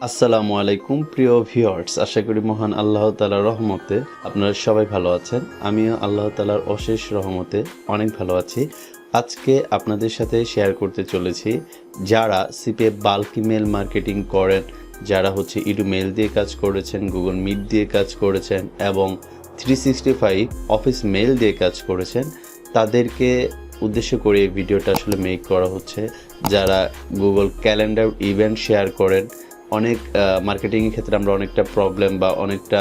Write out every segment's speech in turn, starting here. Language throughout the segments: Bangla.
আসসালামু আলাইকুম প্রিয় ভিউয়ার্স, আশা করি মহান আল্লাহ তাআলার রহমতে আপনারা সবাই ভালো আছেন। আমিও আল্লাহ তাআলার অশেষ রহমতে অনেক ভালো আছি। আজকে আপনাদের সাথে শেয়ার করতে চলেছি যারা সিপে বাল্ক ইমেল মার্কেটিং করেন, যারা ইডু মেল দিয়ে কাজ করেছেন, গুগল মিট দিয়ে কাজ করেছেন এবং 365 অফিস মেল দিয়ে কাজ করেছেন, তাদেরকে উদ্দেশ্য করে এই ভিডিওটা আসলে মেক করা হচ্ছে। যারা গুগল ক্যালেন্ডার ইভেন্ট শেয়ার করেন, অনেক মার্কেটিংয়ের ক্ষেত্রে আমরা অনেকটা প্রবলেম বা অনেকটা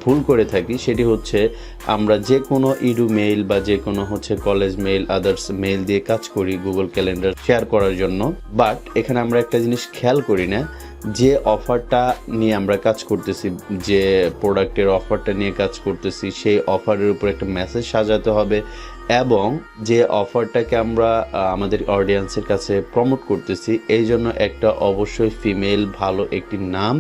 ভুল করে থাকি। সেটি হচ্ছে আমরা যে কোনো ইডু মেইল বা যে কোনো কলেজ মেইল, আদার্স মেইল দিয়ে কাজ করি গুগল ক্যালেন্ডার শেয়ার করার জন্য। বাট এখানে আমরা একটা জিনিস খেয়াল করি না, যে অফারটা নিয়ে আমরা কাজ করতেছি, যে প্রোডাক্টের অফারটা নিয়ে কাজ করতেছি, সেই অফারের উপর একটা মেসেজ সাজাতে হবে এবং যে অফারটাকে আমরা আমাদের অডিয়েন্সের কাছে প্রমোট করতেছি, এই জন্য একটা অবশ্যই ফিমেল ভালো একটি নাম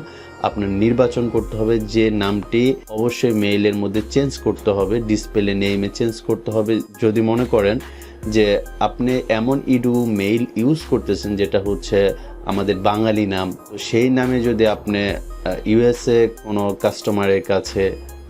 আপনার নির্বাচন করতে হবে। যে নামটি অবশ্যই মেইলের মধ্যে চেঞ্জ করতে হবে, ডিসপ্লে নেমে চেঞ্জ করতে হবে। যদি মনে করেন যে আপনি এমন ইডু মেইল ইউজ করতেছেন যেটা আমাদের বাঙালি নাম, তো সেই নামে যদি আপনি ইউএসএ কোনো কাস্টমারের কাছে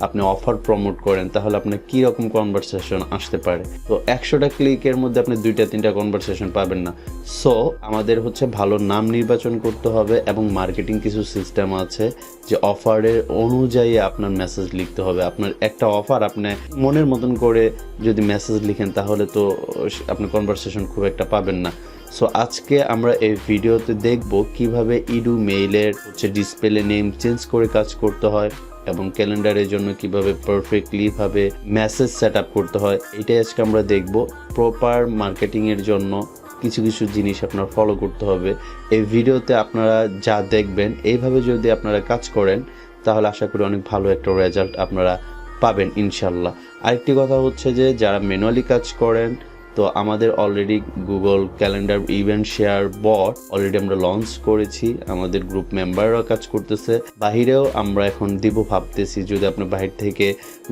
আপনি অফার প্রমোট করেন, তাহলে আপনার কী রকম কনভারসেশন আসতে পারে। তো 100টা ক্লিকের মধ্যে আপনি 2-3টা কনভারসেশন পাবেন না। সো আমাদের ভালো নাম নির্বাচন করতে হবে এবং মার্কেটিং কিছু সিস্টেম আছে যে অফারের অনুযায়ী আপনার মেসেজ লিখতে হবে। আপনার একটা অফার আপনি মনের মতন করে যদি মেসেজ লিখেন, তাহলে তো আপনি কনভারসেশন খুব একটা পাবেন না। সো আজকে আমরা এই ভিডিওতে দেখব কিভাবে ইডু মেইলের ডিসপ্লে নেম চেঞ্জ করে কাজ করতে হয় এবং ক্যালেন্ডারের জন্য কিভাবে পারফেক্টলি ভাবে মেসেজ সেট আপ করতে হয়। এটাই আজকে আমরা দেখব। প্রপার মার্কেটিংয়ের জন্য কিছু কিছু জিনিস আপনার ফলো করতে হবে। এই ভিডিওতে আপনারা যা দেখবেন, এইভাবে যদি আপনারা কাজ করেন, তাহলে আশা করি অনেক ভালো একটা রেজাল্ট আপনারা পাবেন ইনশাল্লাহ। আরেকটি কথা যে যারা ম্যানুয়ালি কাজ করেন, তো আমাদের already Google calendar event share bot already আমরা লঞ্চ করেছি, আমাদের গ্রুপ মেম্বাররা কাজ করতেছে। বাহিরেও আমরা এখন দিব ভাবতেছি। যদি আপনি বাহির থেকে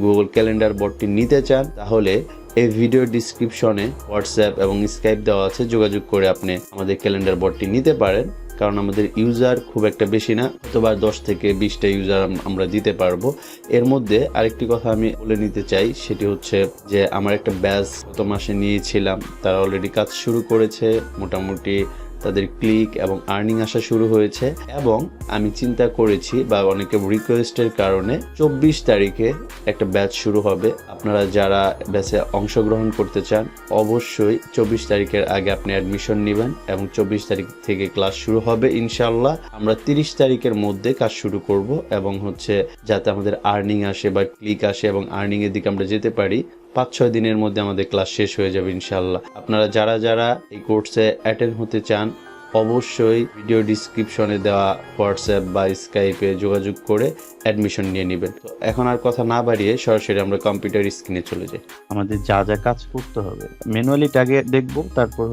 গুগল ক্যালেন্ডার বটটি নিতে চান, তাহলে এই ভিডিও ডিসক্রিপশনে হোয়াটসঅ্যাপ এবং স্কাইপ দেওয়া আছে, যোগাযোগ করে আপনি আমাদের ক্যালেন্ডার বটটি নিতে পারেন। কারণ আমাদের ইউজার খুব একটা বেশি না, অথবা 10 থেকে 20টা ইউজার আমরা দিতে পারবো। এর মধ্যে আরেকটি কথা আমি বলে নিতে চাই, সেটি যে আমার একটা ব্যাচ গত মাসে নিয়েছিলাম, তারা অলরেডি কাজ শুরু করেছে। মোটামুটি তাদের ক্লিক এবং আর্নিং আসা শুরু হয়েছে এবং আমি চিন্তা করেছি বা অনেকের রিকোয়েস্টের কারণে 24 তারিখে একটা ব্যাচ শুরু হবে। আপনারা যারা ব্যাচে অংশগ্রহণ করতে চান, অবশ্যই 24 তারিখের আগে আপনি অ্যাডমিশন নেবেন এবং 24 তারিখ থেকে ক্লাস শুরু হবে ইনশাল্লাহ। আমরা 30 তারিখের মধ্যে কাজ শুরু করব এবং যাতে আমাদের আর্নিং আসে বা ক্লিক আসে এবং আর্নিং এর দিকে আমরা যেতে পারি। 5-6 দিনের মধ্যে আমাদের ক্লাস শেষ হয়ে যাবে ইনশাল্লাহ। আপনারা যারা যারা এই কোর্সে অ্যাটেন্ড হতে চান, অবশ্যই ভিডিও ডিসক্রিপশনে দেওয়া হোয়াটসঅ্যাপ বা স্কাইপে যোগাযোগ করে অ্যাডমিশন নিয়ে নেবেন। তো এখন আর কথা না বাড়িয়ে সরাসরি আমরা কম্পিউটার স্ক্রিনে চলে যাই। আমাদের যা যা কাজ করতে হবে ম্যানুয়ালি আগে দেখবো, তারপর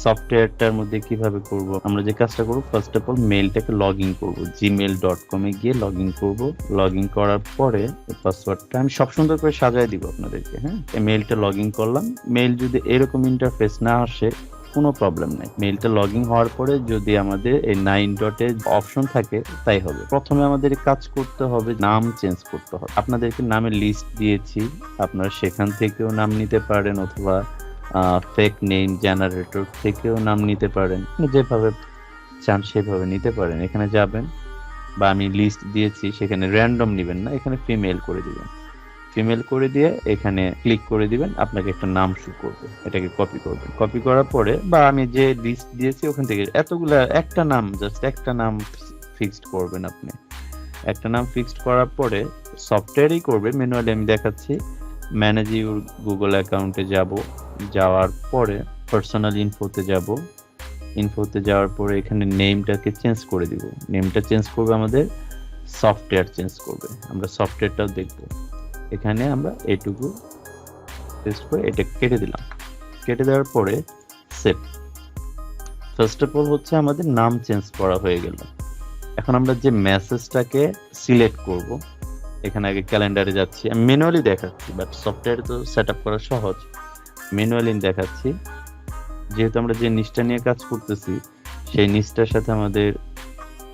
সফটওয়্যারটার মধ্যে কিভাবে করব। আমরা যে কাজটা করবো, ফার্স্ট অফ অল মেইলটাকে লগ ইন করবো, gmail.com এ গিয়ে লগ ইন করবো। লগ ইন করার পরে পাসওয়ার্ডটা আমি সব সুন্দর করে সাজায় দিব আপনাদেরকে। এই মেইলটা লগ ইন করলাম। মেইল যদি এরকম ইন্টারফেস না আসে, কোনো প্রবলেম নাই। মেইলটা লগ ইন হওয়ার পরে যদি আমাদের এই 9 ডটে অপশন থাকে, তাই হবে। প্রথমে আমাদের কাজ করতে হবে, নাম চেঞ্জ করতে হবে। আপনাদেরকে নামের লিস্ট দিয়েছি, আপনারা সেখান থেকেও নাম নিতে পারেন, অথবা ফেক নেম জেনারেটর থেকেও নাম নিতে পারেন। যেভাবে চান সেভাবে নিতে পারেন। এখানে যাবেন, বা আমি লিস্ট দিয়েছি, সেখানে র্যান্ডম নেবেন না, এখানে ফিমেল করে দিবেন। ফিমেল করে দিয়ে এখানে ক্লিক করে দিবেন, আপনাকে একটা নাম শো করবে, এটাকে কপি করবেন। কপি করার পরে, বা আমি যে লিস্ট দিয়েছি ওখান থেকে এতগুলা একটা নাম, জাস্ট একটা নাম ফিক্সড করবেন। আপনি একটা নাম ফিক্সড করার পরে সফটওয়্যারই করবে, ম্যানুয়ালি আমি দেখাচ্ছি। ম্যানেজ ইউর গুগল অ্যাকাউন্টে যাওয়ার পরে পার্সোনাল ইনফোতে ইনফোতে যাওয়ার পরে এখানে নেমটাকে চেঞ্জ করে দিব। নেমটা চেঞ্জ করবে আমাদের, সফটওয়্যার চেঞ্জ করবে। আমরা সফটওয়্যারটাও দেখবো। এখানে আমরা এইটুকু পেস্ট করে এটা কেটে দিলাম। কেটে দেওয়ার পরে সেভ। ফার্স্ট অফ অল আমাদের নাম চেঞ্জ করা হয়ে গেল। এখন আমরা যে মেসেজটাকে সিলেক্ট করব, এখানে আগে ক্যালেন্ডারে যাচ্ছি। আমি ম্যানুয়ালি দেখাচ্ছি, বাট সফটওয়্যারে তো সেট আপ করা সহজ। ম্যানুয়ালি দেখাচ্ছি, যেহেতু আমরা যে নিচটা নিয়ে কাজ করতেছি, সেই নিচটার সাথে আমাদের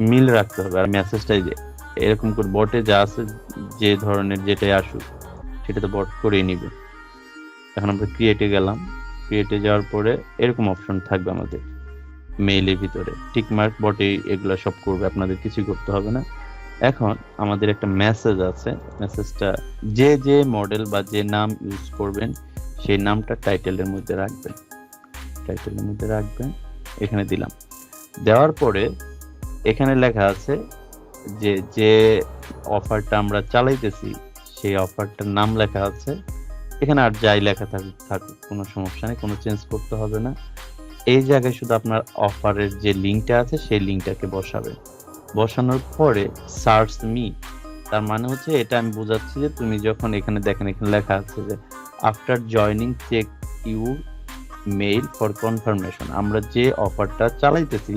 মিল রাখতে হবে। আর মেসেজটাই যে এরকম করে বটে যা আছে, যে ধরনের যেটাই আসুক সেটা তো বট করেই নিবে। এখন আমরা ক্রিয়েটে গেলাম, ক্রিয়েটে যাওয়ার পরে এরকম অপশন থাকবে আমাদের মেইলের ভিতরে, টিকমার্ক বটে এগুলো সব করবে, আপনাদের কিছুই করতে হবে না। এখন আমাদের একটা মেসেজ আছে, মেসেজটা যে যে মডেল বা যে নাম ইউজ করবেন সেই নামটা টাইটেলের মধ্যে রাখবেন, টাইটেলের মধ্যে রাখবেন। এখানে দিলাম, দেওয়ার পরে এখানে লেখা আছে যে যে অফারটা আমরা চালাইতেছি সেই অফারটার নাম লেখা আছে এখানে। আর যাই লেখা থাকুক থাকুক, কোনো সমস্যা নেই, কোনো চেঞ্জ করতে হবে না। এই জায়গায় শুধু আপনার অফারের যে লিঙ্কটা আছে সেই লিঙ্কটাকে বসাবেন। বসানোর পরে সার্চ মি, তার মানে হচ্ছে এটা আমি বোঝাচ্ছি যে তুমি যখন এখানে দেখেন, এখানে লেখা আছে যে after joining check your mail for confirmation. আমরা যে অফারটা চালাইতেছি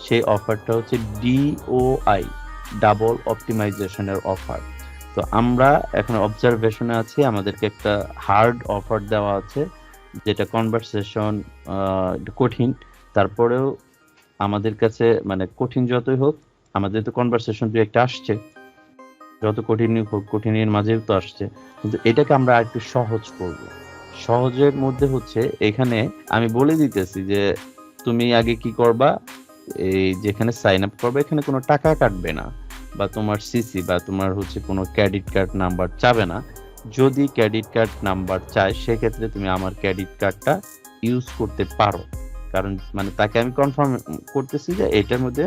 সেই অফারটা হচ্ছে DOI, ডাবল অপটিমাইজেশনের অফার। তো আমরা এখন অবজারভেশনে আছি, আমাদেরকে একটা হার্ড অফার দেওয়া আছে যেটা কনভারসেশন কঠিন, তারপরেও আমাদের কাছে মানে কঠিন যতই হোক, আমাদের তো কনভারসেশন দু একটা আসছে, যত কঠিনই হোক কঠিনের মাঝেও তো আসছে, কিন্তু এটাকে আমরা একটু সহজ করব। সহজের মধ্যে হচ্ছে এখানে আমি বলে দিতেছি যে তুমি আগে কি করবা, এই যেখানে সাইন আপ করবে এখানে কোনো টাকা কাটবে না, বা তোমার সিসি বা তোমার হচ্ছে কোনো ক্রেডিট কার্ড নাম্বার চাবে না। যদি ক্রেডিট কার্ড নাম্বার চায় সেক্ষেত্রে তুমি আমার ক্রেডিট কার্ডটা ইউজ করতে পারো, কারণ মানে তাকে আমি কনফার্ম করতেছি যে এটার মধ্যে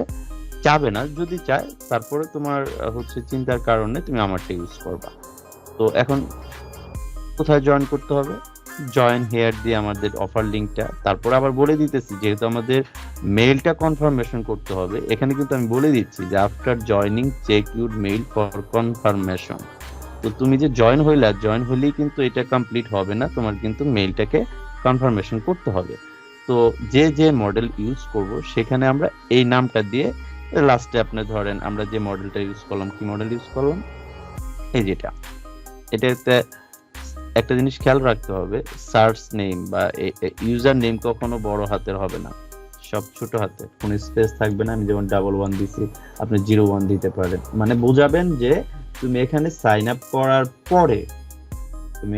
চাবে না। যদি চায় তারপরে তোমার হচ্ছে চিন্তার কারণে তুমি আমারটা ইউজ করবা। তো এখন কোথায় জয়েন করতে হবে, জয়েন হেয়ার দিয়ে আমাদের অফার লিঙ্কটা, তারপর আবার বলে দিতেছি যেহেতু আমাদের মেইলটা কনফার্মেশন করতে হবে, এখানে কিন্তু আমি বলে দিচ্ছি যে after joining check your mail for confirmation. তো তুমি যে জয়েন হইলেই কিন্তু এটা কমপ্লিট হবে না, তোমার কিন্তু মেইলটাকে কনফার্মেশন করতে হবে। তো যে যে মডেল ইউজ করব সেখানে আমরা এই নামটা দিয়ে লাস্টে আপনি ধরেন আমরা যে মডেলটা ইউজ করলাম, কি মডেল ইউজ করলাম, এই যেটা, এটাতে একটা জিনিস খেয়াল রাখতে হবে, সার্চ নেম বা ইউজার নেম কখনো বড় হাতের হবে না, সব ছোট হাতে, কোনো স্পেস থাকবে না। আমি যেমন 11 দিছি, আপনি 01 দিতে পারেন, মানে বোঝাবেন যে তুমি এখানে সাইন আপ করার পরে, তুমি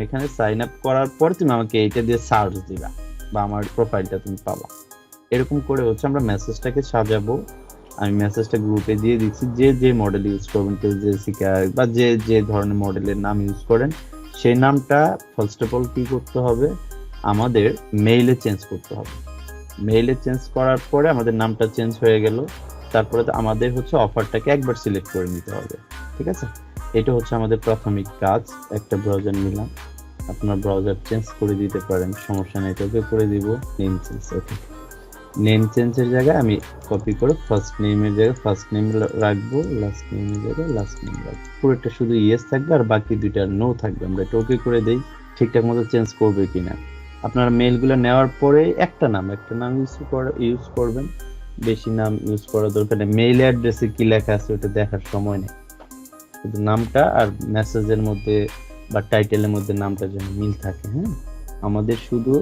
আমাকে এইটা দিয়ে সার্চ দিবা বা আমার প্রোফাইলটা তুমি পাবা। এরকম করে হচ্ছে আমরা মেসেজটাকে সাজাবো। আমি মেসেজটা গ্রুপে দিয়ে দিচ্ছি, যে যে মডেল ইউজ করবেন, কেউ জেসিকা বা যে যে ধরনের মডেলের নাম ইউজ করেন সেই নামটা ফার্স্ট অফ অল কি করতে হবে, আমাদের মেইলে চেঞ্জ করতে হবে। মেইলে চেঞ্জ করার পরে আমাদের নামটা চেঞ্জ হয়ে গেল, তারপরে তো আমাদের হচ্ছে অফারটাকে একবার সিলেক্ট করে নিতে হবে। ঠিক আছে, এটা হচ্ছে আমাদের প্রাথমিক কাজ। একটা ব্রাউজার নিলাম, আপনার ব্রাউজার চেঞ্জ করে দিতে পারেন, সমস্যা নেই, ওকে করে দিব। নেম চেঞ্জ, ওকে, নেম চেঞ্জের জায়গায় আমি কপি করে ফার্স্ট নেমের জায়গায় ফার্স্ট নেম রাখবো, লাস্ট নেমের জায়গায় লাস্ট নেম রাখবো। পুরোটা শুধু ইয়েস থাকবে আর বাকি দুইটা নো থাকবে। আমরা এটা ওকে করে দেই, ঠিকঠাক মতো চেঞ্জ করবে কিনা। আপনারা মেইলগুলো নেওয়ার পরে একটা নাম ইউজ করবেন, বেশি নাম ইউজ করার দরকার নেই। মেইল অ্যাড্রেসে কি লেখা আছে ওটা দেখার সময় নেই, শুধু নামটা আর মেসেজের মধ্যে বা টাইটেলের মধ্যে নামটা যেন মিল থাকে। হ্যাঁ, আমাদের শুধু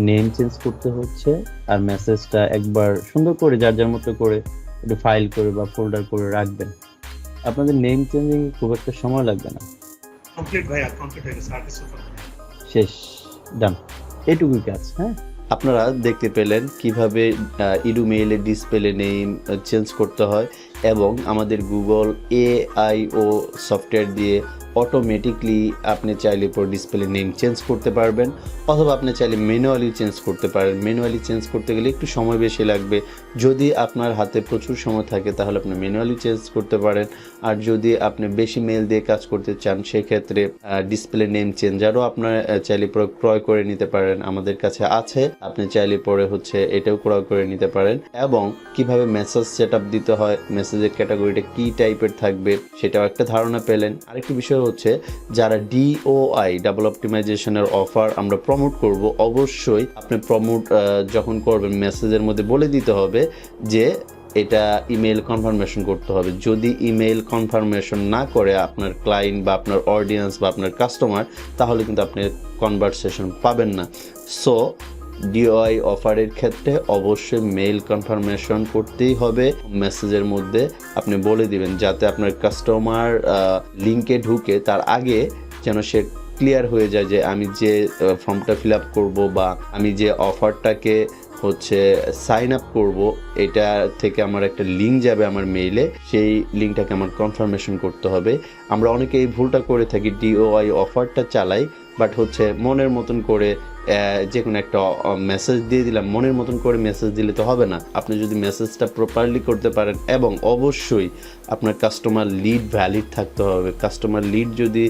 নেম চেঞ্জ করতে হচ্ছে আর মেসেজটা একবার সুন্দর করে যার যার মতো করে একটু ফাইল করে বা ফোল্ডার করে রাখবেন। আপনাদের নেম চেঞ্জিং খুব একটা সময় লাগবে না। কমপ্লিট ভাইয়া, কমপ্লিট হয়ে গেছে, আর কিছু শেষ, ডান, এইটুকুই কাজ। হ্যাঁ, আপনারা দেখতে পেলেন কিভাবে ইডু মেইলের ডিসপ্লে নেম চেঞ্জ করতে হয়, এবং আমাদের গুগল AIO সফটওয়্যার দিয়ে অটোমেটিকলি আপনি চাইলে পর ডিসপ্লে নেম চেঞ্জ করতে পারবেন, অথবা আপনি চাইলে ম্যানুয়ালি চেঞ্জ করতে পারেন। ম্যানুয়ালি চেঞ্জ করতে গেলে একটু সময় বেশি লাগবে। যদি আপনার হাতে প্রচুর সময় থাকে তাহলে আপনি ম্যানুয়ালি চেঞ্জ করতে পারেন, আর যদি আপনি বেশি মেল দিয়ে কাজ করতে চান সেক্ষেত্রে ডিসপ্লে নেম চেঞ্জারও আপনার চাইলে পরে ক্রয় করে নিতে পারেন, আমাদের কাছে আছে। আপনি চাইলে পরে হচ্ছে এটাও ক্রয় করে নিতে পারেন। এবং কিভাবে মেসেজ সেটআপ দিতে হয়, মেসেজের ক্যাটাগরিটা কি টাইপের থাকবে সেটাও একটা ধারণা পেলেন। আরেকটি বিষয় হচ্ছে, যারা DOI, ডাবল অপটিমাইজেশনের অফার আমরা প্রমোট করব, অবশ্যই আপনি প্রমোট যখন করবেন মেসেজের মধ্যে বলে দিতে হবে যে এটা ইমেল কনফার্মেশন করতে হবে। যদি ইমেল কনফার্মেশন না করে আপনার ক্লায়েন্ট বা আপনার অডিয়েন্স বা আপনার কাস্টমার, তাহলে কিন্তু আপনি কনভারসেশন পাবেন না। সো ডিওআই অফারের ক্ষেত্রে অবশ্যই মেইল কনফার্মেশন করতেই হবে। মেসেজের মধ্যে আপনি বলে দিবেন যাতে আপনার কাস্টমার লিঙ্কে ঢুকে তার আগে যেন সে ক্লিয়ার হয়ে যায় যে আমি যে ফর্মটা ফিল আপ করবো বা আমি যে অফারটাকে হচ্ছে সাইন আপ করব, এটা থেকে আমার একটা লিঙ্ক যাবে আমার মেইলে, সেই লিঙ্কটাকে আমার কনফার্মেশন করতে হবে। আমরা অনেকে এই ভুলটা করে থাকি, ডিওআই অফারটা চালাই বাট হচ্ছে মনের মতন করে যে কোনো একটা মেসেজ দিয়ে দিলাম। মনের মতন করে মেসেজ দিলে তো হবে না। আপনি যদি মেসেজটা প্রপারলি করতে পারেন এবং অবশ্যই আপনার কাস্টমার লিড ভ্যালিড থাকতে হবে। কাস্টমার লিড যদি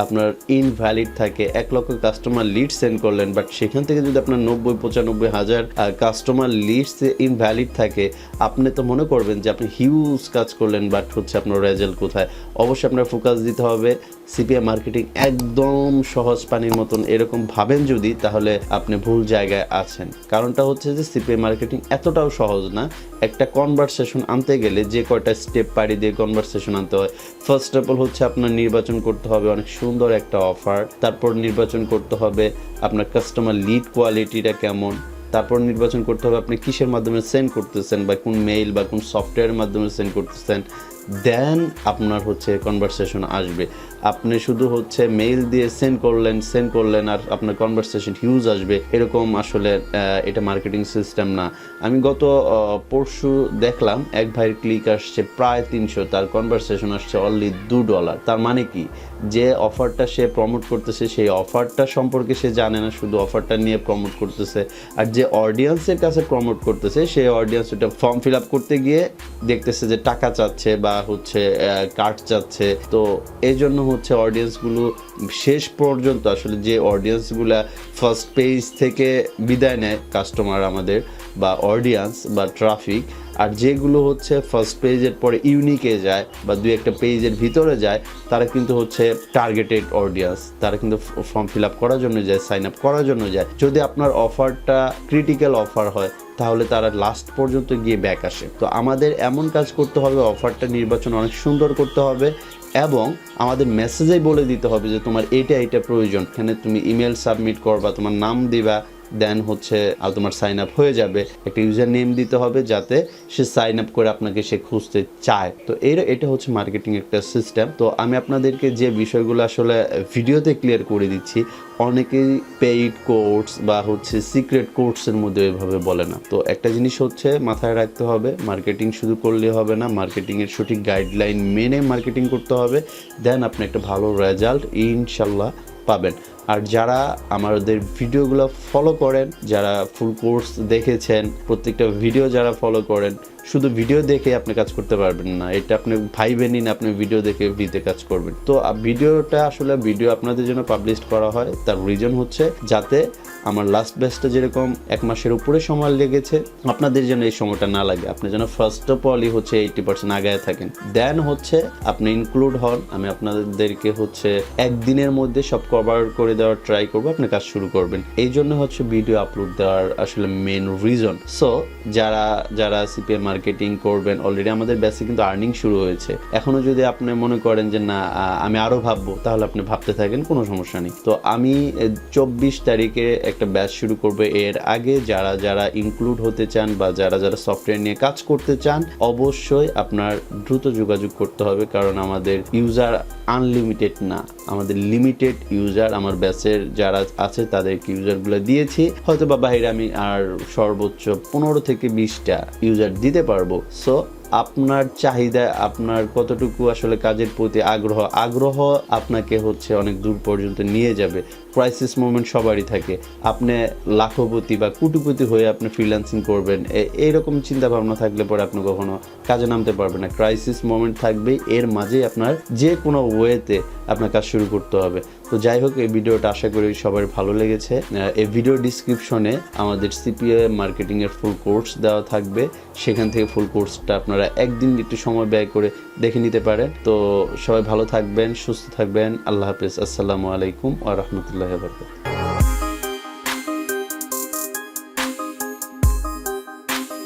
আপনার ইনভ্যালিড থাকে, 1 লক্ষ কাস্টমার লিড সেন্ড করলেন বাট সেখান থেকে যদি আপনার 90-95 হাজার কাস্টমার লিডস ইনভ্যালিড থাকে, আপনি তো মনে করবেন যে আপনি হিউজ কাজ করলেন বাট হচ্ছে আপনার রেজাল্ট কোথায়। অবশ্যই আপনার ফোকাস দিতে হবে। সিপিএ মার্কেটিং একদম সহজ পানির মতন এরকম ভাবেন যদি, তাহলে আপনি ভুল জায়গায় আছেন। কারণটা হচ্ছে যে সিপিএ মার্কেটিং এতটাও সহজ না। একটা কনভারসেশন আনতে গেলে যে কয়টা স্টেপ পাড়ি দিয়ে কনভারসেশন আনতে হয়। ফার্স্ট অফ অল হচ্ছে আপনার নির্বাচন করতে হবে অনেক সুন্দর একটা অফার, তারপর নির্বাচন করতে হবে আপনার কাস্টমার লিড কোয়ালিটিটা কেমন, তারপর নির্বাচন করতে হবে আপনি কিসের মাধ্যমে সেন্ড করতেছেন বা কোন মেইল বা কোন সফটওয়্যারের মাধ্যমে সেন্ড করতেছেন। দেন আপনার হচ্ছে কনভারসেশন আসবে। আপনি শুধু হচ্ছে মেইল দিয়ে সেন্ড করলেন আর আপনার কনভারসেশন হিউজ আসবে, এরকম আসলে এটা মার্কেটিং সিস্টেম না। আমি গত পরশু দেখলাম এক ভাইয়ের ক্লিক আসছে প্রায় 300, তার কনভারসেশন আসছে অনলি $2। তার মানে কি, যে অফারটা সে প্রমোট করতেছে সেই অফারটা সম্পর্কে সে জানে না, শুধু অফারটা নিয়ে প্রমোট করতেছে। আর যে অডিয়েন্সের কাছে প্রমোট করতেছে সেই অডিয়েন্স ওটা ফর্ম ফিল আপ করতে গিয়ে দেখতেছে যে টাকা চাচ্ছে বা হচ্ছে কার্ড চাচ্ছে। তো এই জন্য হচ্ছে অডিয়েন্সগুলো শেষ পর্যন্ত আসলে যে অডিয়েন্সগুলো ফার্স্ট পেজ থেকে বিদায় নেয় কাস্টমার আমাদের বা অডিয়েন্স বা ট্রাফিক, আর যেগুলো হচ্ছে ফার্স্ট পেজের পরে ইউনিকে যায় বা 2-1টা পেজের ভিতরে যায়, তারা কিন্তু হচ্ছে টার্গেটেড অডিয়েন্স। তারা কিন্তু ফর্ম ফিল আপ করার জন্য যায়, সাইন আপ করার জন্য যায়। যদি আপনার অফারটা ক্রিটিক্যাল অফার হয় তাহলে তারা লাস্ট পর্যন্ত গিয়ে ব্যাক আসে। তো আমাদের এমন কাজ করতে হবে, অফারটা নির্বাচন অনেক সুন্দর করতে হবে এবং আমাদের মেসেজেই বলে দিতে হবে যে তোমার এটা প্রয়োজন। এখানে তুমি ইমেল সাবমিট করবা, তোমার নাম দিবা, দেন হচ্ছে তোমার সাইন আপ হয়ে যাবে। একটা ইউজার নেম দিতে হবে যাতে সে সাইন আপ করে আপনাকে সে খুঁজতে চায়। তো এটা হচ্ছে মার্কেটিং একটা সিস্টেম। তো আমি আপনাদেরকে যে বিষয়গুলো আসলে ভিডিওতে ক্লিয়ার করে দিচ্ছি, অনেকেই পেইড কোর্স বা হচ্ছে সিক্রেট কোর্সের মধ্যে এভাবে বলে না। তো একটা জিনিস হচ্ছে মাথায় রাখতে হবে, মার্কেটিং শুধু করলে হবে না, মার্কেটিংয়ের সঠিক গাইডলাইন মেনে মার্কেটিং করতে হবে। দেন আপনি একটা ভালো রেজাল্ট ইনশাল্লাহ পাবেন। আর যারা আমাদের ভিডিওগুলো ফলো করেন, যারা ফুল কোর্স দেখেছেন, প্রত্যেকটা ভিডিও যারা ফলো করেন, শুধু ভিডিও দেখে আপনি কাজ করতে পারবেন না, এটা আপনি ভাইবেনই না আপনি ভিডিও দেখে ফ্রিতে কাজ করবেন। তো ভিডিওটা আসলে ভিডিও আপনাদের জন্য পাবলিশ করা হয়, তার রিজন হচ্ছে যাতে আমার লাস্ট ব্যাচটা যেরকম 1 মাসের উপরে সময় লেগেছে, আপনাদের যেন এই সময়টা না লাগে। আপনি যেন ফার্স্ট অফ অলই হচ্ছে 80% আগায় থাকেন, দেন হচ্ছে আপনি ইনক্লুড হন। আমি আপনাদেরকে হচ্ছে 1 দিনের মধ্যে সব কভার করে দেওয়ার ট্রাই করবো, আপনি কাজ শুরু করবেন। এই জন্য হচ্ছে ভিডিও আপলোড দেওয়ার আসলে মেন রিজন। সো যারা সিপিএ মার্কেটিং করবেন, অলরেডি আমাদের ব্যাচে কিন্তু আর্নিং শুরু হয়েছে। এখনো যদি আপনি মনে করেন যে না আমি আরো ভাববো, তাহলে আপনি ভাবতে থাকেন, কোনো সমস্যা নেই। তো আমি 24 তারিখে একটা ব্যাচ শুরু করব। এর আগে যারা ইনক্লুড হতে চান বা যারা সফটওয়্যার নিয়ে কাজ করতে চান, অবশ্যই আপনার দ্রুত যোগাযোগ করতে হবে, কারণ আমাদের ইউজার আনলিমিটেড না, আমাদের লিমিটেড ইউজার। আমার ব্যাচের যারা আছে তাদেরকে ইউজারগুলো দিয়েছি, হয়তো বা বাইরে আমি আর সর্বোচ্চ 15 থেকে 20টা ইউজার দিতে পারবো। সো আপনার চাহিদা, আপনার কতটুকু আসলে কাজের প্রতি আগ্রহ আপনাকে হচ্ছে অনেক দূর পর্যন্ত নিয়ে যাবে। ক্রাইসিস মোমেন্ট সবারই থাকে। আপনি লাখপতি বা কোটিপতি হয়ে আপনি ফ্রিল্যান্সিং করবেন, এইরকম চিন্তা ভাবনা থাকলে পরে আপনি কখনো কাজে নামতে পারবেন না। ক্রাইসিস মোমেন্ট থাকবে, এর মাঝেই আপনার যে কোনো ওয়েতে আপনার কাজ শুরু করতে হবে। তো যাই হোক, এই ভিডিওটা আশা করি সবার ভালো লেগেছে। এই ভিডিও ডিসক্রিপশনে আমাদের সিপিএ মার্কেটিংয়ের ফুল কোর্স দেওয়া থাকবে, সেখান থেকে ফুল কোর্সটা আপনারা একদিন একটু সময় ব্যয় করে দেখে নিতে পারেন। তো সবাই ভালো থাকবেন, সুস্থ থাকবেন। আল্লাহ হাফেজ। আসসালামু আলাইকুম ওয়া রাহমাতুল্লাহি ওয়া বারাকাতুহু।